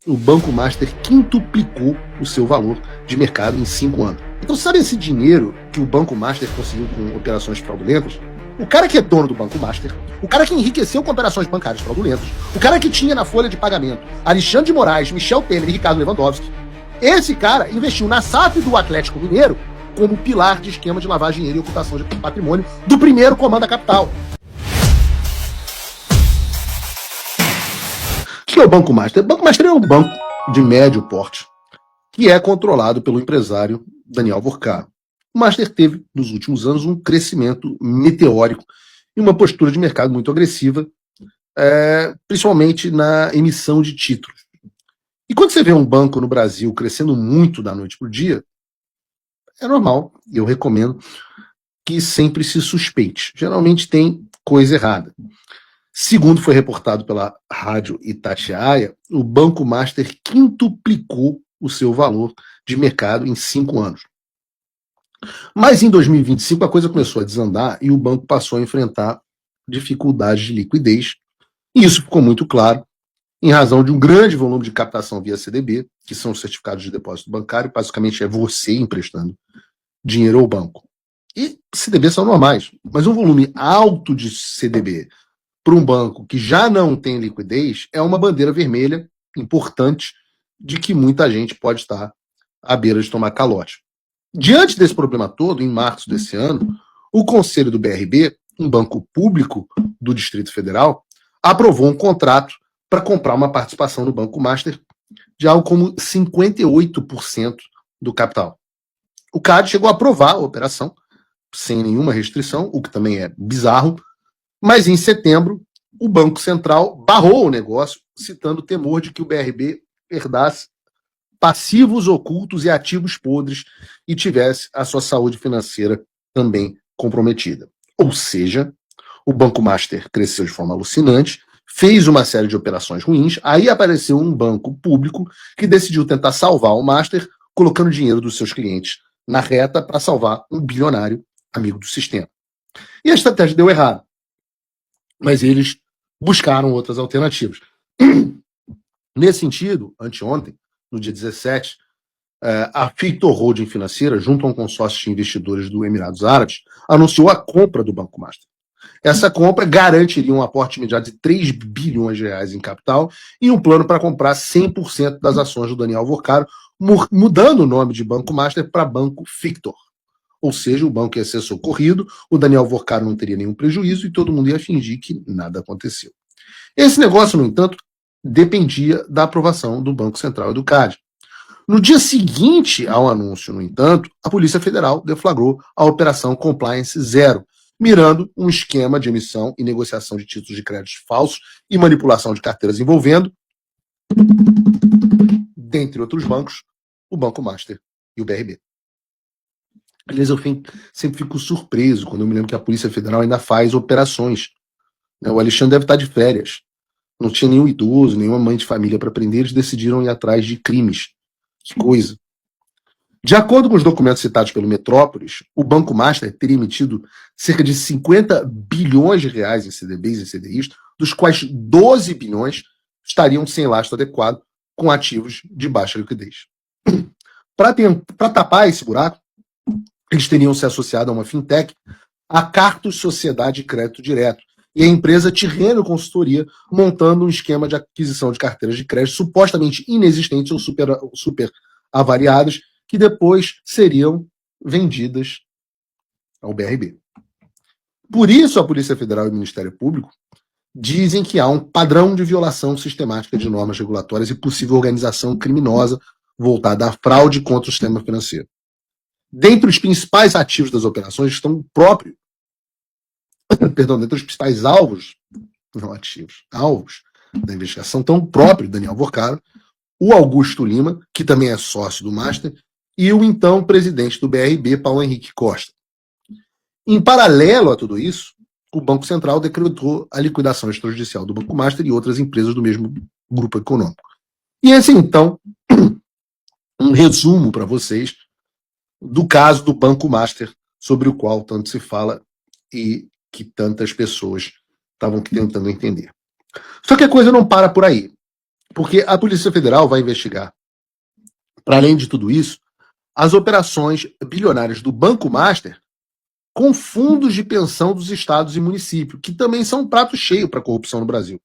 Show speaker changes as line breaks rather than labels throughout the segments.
o Banco Master quintuplicou o seu valor de mercado em 5 anos. Então, sabe esse dinheiro que o Banco Master conseguiu com operações fraudulentas? O cara que é dono do Banco Master, o cara que enriqueceu com operações bancárias fraudulentas, o cara que tinha na folha de pagamento Alexandre de Moraes, Michel Temer e Ricardo Lewandowski, esse cara investiu na SAF do Atlético Mineiro como pilar de esquema de lavagem de dinheiro e ocultação de patrimônio do primeiro comando da capital. O que é o Banco Master? O Banco Master é um banco de médio porte que é controlado pelo empresário Daniel Vorcaro. O Master teve, nos últimos anos, um crescimento meteórico e uma postura de mercado muito agressiva, principalmente na emissão de títulos. E quando você vê um banco no Brasil crescendo muito da noite para o dia, é normal, e eu recomendo que sempre se suspeite. Geralmente tem coisa errada. Segundo foi reportado pela rádio Itatiaia, o Banco Master quintuplicou o seu valor de mercado em 5 anos. Mas em 2025 a coisa começou a desandar e o banco passou a enfrentar dificuldades de liquidez. E isso ficou muito claro em razão de um grande volume de captação via CDB, que são os certificados de depósito bancário, basicamente é você emprestando dinheiro ao banco. E CDB são normais, mas um volume alto de CDB para um banco que já não tem liquidez é uma bandeira vermelha importante de que muita gente pode estar à beira de tomar calote. Diante desse problema todo, em março desse ano, o Conselho do BRB, um banco público do Distrito Federal, aprovou um contrato para comprar uma participação no Banco Master de algo como 58% do capital. O CAD chegou a aprovar a operação sem nenhuma restrição, o que também é bizarro, mas em setembro o Banco Central barrou o negócio, citando o temor de que o BRB herdasse passivos ocultos e ativos podres e tivesse a sua saúde financeira também comprometida. Ou seja, o Banco Master cresceu de forma alucinante, fez uma série de operações ruins, aí apareceu um banco público que decidiu tentar salvar o Master, colocando dinheiro dos seus clientes na reta para salvar um bilionário amigo do sistema. E a estratégia deu errado, mas eles buscaram outras alternativas. Nesse sentido, anteontem, no dia 17, a Fictor Holding Financeira, junto a um consórcio de investidores do Emirados Árabes, anunciou a compra do Banco Master. Essa compra garantiria um aporte imediato de 3 bilhões de reais em capital e um plano para comprar 100% das ações do Daniel Vorcaro, mudando o nome de Banco Master para Banco Fictor. Ou seja, o banco ia ser socorrido, o Daniel Vorcaro não teria nenhum prejuízo e todo mundo ia fingir que nada aconteceu. Esse negócio, no entanto, dependia da aprovação do Banco Central e do CAD. No dia seguinte ao anúncio, no entanto, a Polícia Federal deflagrou a Operação Compliance Zero, mirando um esquema de emissão e negociação de títulos de créditos falsos e manipulação de carteiras envolvendo, dentre outros bancos, o Banco Master e o BRB. Aliás, eu sempre fico surpreso quando eu me lembro que a Polícia Federal ainda faz operações. O Alexandre deve estar de férias. Não tinha nenhum idoso, nenhuma mãe de família para prender, eles decidiram ir atrás de crimes. Que coisa. De acordo com os documentos citados pelo Metrópolis, o Banco Master teria emitido cerca de 50 bilhões de reais em CDBs e CDIs, dos quais 12 bilhões estariam sem lastro adequado, com ativos de baixa liquidez. Para tapar esse buraco, eles teriam se associado a uma fintech, a Cartus Sociedade de Crédito Direto, e a empresa Tirreno Consultoria, montando um esquema de aquisição de carteiras de crédito supostamente inexistentes ou super avaliadas, que depois seriam vendidas ao BRB. Por isso, a Polícia Federal e o Ministério Público dizem que há um padrão de violação sistemática de normas regulatórias e possível organização criminosa voltada à fraude contra o sistema financeiro. Dentre os principais ativos das operações estão o próprio, dentre os principais alvos, não ativos, alvos da investigação, estão o próprio Daniel Vorcaro, o Augusto Lima, que também é sócio do Master, e o então presidente do BRB, Paulo Henrique Costa. Em paralelo a tudo isso, o Banco Central decretou a liquidação extrajudicial do Banco Master e outras empresas do mesmo grupo econômico. E esse, então, um resumo para vocês do caso do Banco Master, sobre o qual tanto se fala e que tantas pessoas estavam tentando entender. Só que a coisa não para por aí. Porque a Polícia Federal vai investigar, para além de tudo isso, as operações bilionárias do Banco Master com fundos de pensão dos estados e municípios, que também são um prato cheio para a corrupção no Brasil.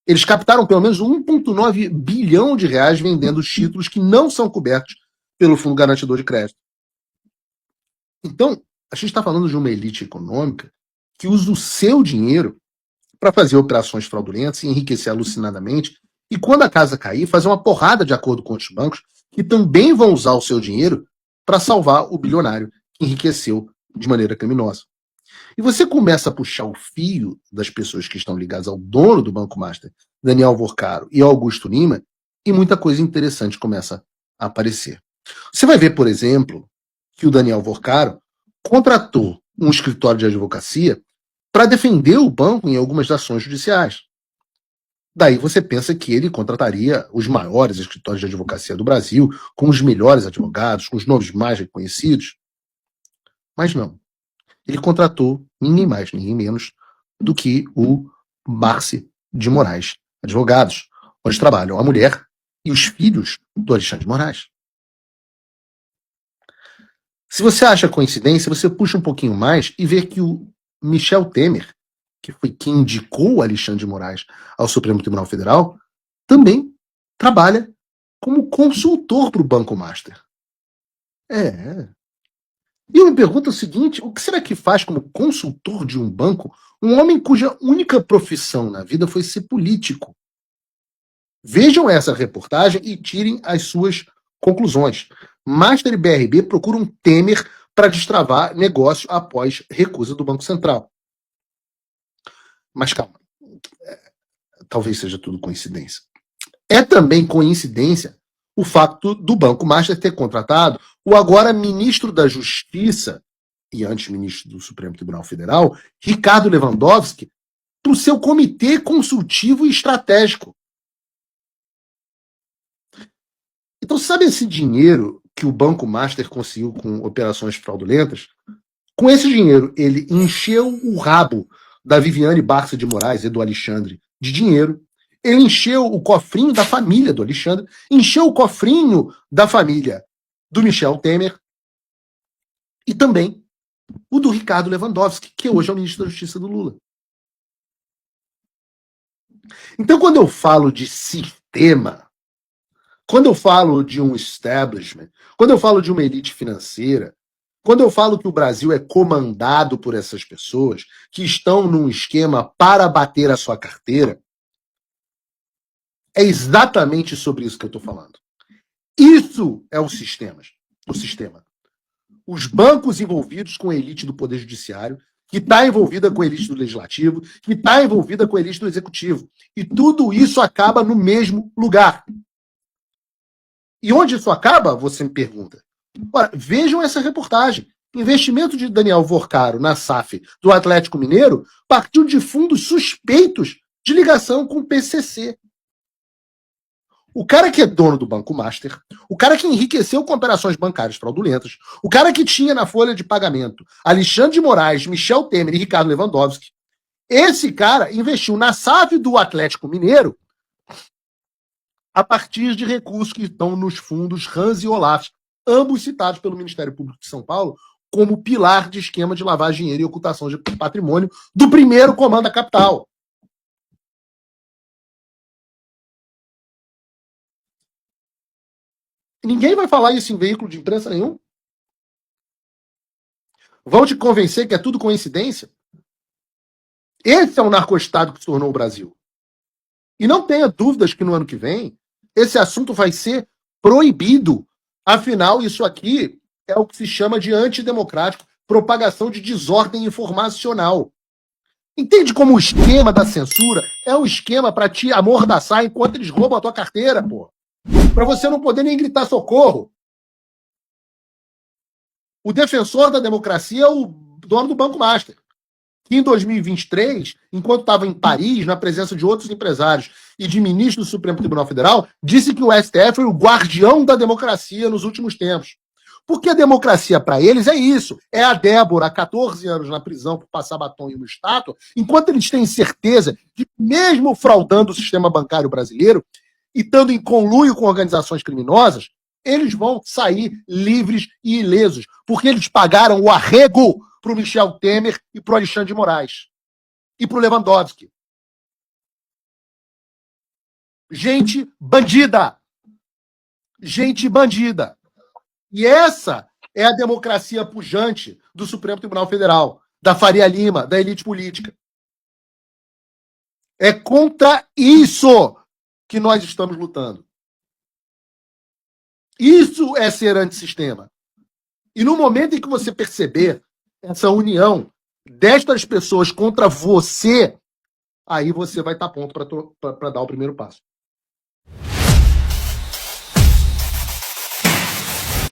Eles captaram pelo menos 1,9 bilhão de reais vendendo títulos que não são cobertos pelo Fundo Garantidor de Crédito. Então, a gente está falando de uma elite econômica que usa o seu dinheiro para fazer operações fraudulentas e enriquecer alucinadamente, e quando a casa cair, fazer uma porrada de acordo com outros bancos que também vão usar o seu dinheiro para salvar o bilionário que enriqueceu de maneira criminosa. E você começa a puxar o fio das pessoas que estão ligadas ao dono do Banco Master, Daniel Vorcaro e Augusto Lima, e muita coisa interessante começa a aparecer. Você vai ver, por exemplo, que o Daniel Vorcaro contratou um escritório de advocacia para defender o banco em algumas ações judiciais. Daí você pensa que ele contrataria os maiores escritórios de advocacia do Brasil, com os melhores advogados, com os nomes mais reconhecidos. Mas não. Ele contratou ninguém mais, ninguém menos do que o Barsi de Moraes Advogados, onde trabalham a mulher e os filhos do Alexandre de Moraes. Se você acha coincidência, você puxa um pouquinho mais e vê que o Michel Temer, que foi quem indicou o Alexandre de Moraes ao Supremo Tribunal Federal, também trabalha como consultor para o Banco Master. E eu me pergunto o seguinte, o que será que faz como consultor de um banco um homem cuja única profissão na vida foi ser político? Vejam essa reportagem e tirem as suas conclusões. Master e BRB procuram Temer para destravar negócio após recusa do Banco Central. Mas calma, talvez seja tudo coincidência. É também coincidência o fato do Banco Master ter contratado o agora ministro da Justiça e antes ministro do Supremo Tribunal Federal, Ricardo Lewandowski, para o seu comitê consultivo e estratégico. Então, sabe esse dinheiro que o Banco Master conseguiu com operações fraudulentas? Com esse dinheiro, ele encheu o rabo da Viviane Barça de Moraes e do Alexandre de dinheiro. Ele encheu o cofrinho da família do Alexandre, encheu o cofrinho da família do Michel Temer e também o do Ricardo Lewandowski, que hoje é o ministro da Justiça do Lula. Então, quando eu falo de sistema, quando eu falo de um establishment, quando eu falo de uma elite financeira, quando eu falo que o Brasil é comandado por essas pessoas que estão num esquema para bater a sua carteira, é exatamente sobre isso que eu estou falando. Isso é o sistema. Os bancos envolvidos com a elite do Poder Judiciário, que está envolvida com a elite do Legislativo, que está envolvida com a elite do Executivo. E tudo isso acaba no mesmo lugar. E onde isso acaba, você me pergunta. Ora, vejam essa reportagem. Investimento de Daniel Vorcaro na SAF do Atlético Mineiro partiu de fundos suspeitos de ligação com o PCC. O cara que é dono do Banco Master, o cara que enriqueceu com operações bancárias fraudulentas, o cara que tinha na folha de pagamento Alexandre de Moraes, Michel Temer e Ricardo Lewandowski, esse cara investiu na SAF do Atlético Mineiro a partir de recursos que estão nos fundos Hans e Olaf, ambos citados pelo Ministério Público de São Paulo como pilar de esquema de lavagem de dinheiro e ocultação de patrimônio do primeiro comando da capital. Ninguém vai falar isso em veículo de imprensa nenhum. Vão te convencer que é tudo coincidência? Esse é o narcoestado que se tornou o Brasil. E não tenha dúvidas que no ano que vem esse assunto vai ser proibido. Afinal, isso aqui é o que se chama de antidemocrático, propagação de desordem informacional. Entende como o esquema da censura é um esquema para te amordaçar enquanto eles roubam a tua carteira, pô? Para você não poder nem gritar socorro. O defensor da democracia é o dono do Banco Master, que em 2023, enquanto estava em Paris, na presença de outros empresários e de ministros do Supremo Tribunal Federal, disse que o STF foi o guardião da democracia nos últimos tempos. Porque a democracia, para eles, é isso. É a Débora, há 14 anos na prisão por passar batom em uma estátua, enquanto eles têm certeza de que, mesmo fraudando o sistema bancário brasileiro, e estando em conluio com organizações criminosas, eles vão sair livres e ilesos, porque eles pagaram o arrego para o Michel Temer e para o Alexandre de Moraes e para o Lewandowski. Gente bandida. Gente bandida. E essa é a democracia pujante do Supremo Tribunal Federal, da Faria Lima, da elite política. É contra isso que nós estamos lutando. Isso é ser antissistema. E no momento em que você perceber essa união destas pessoas contra você, aí você vai estar pronto para dar o primeiro passo.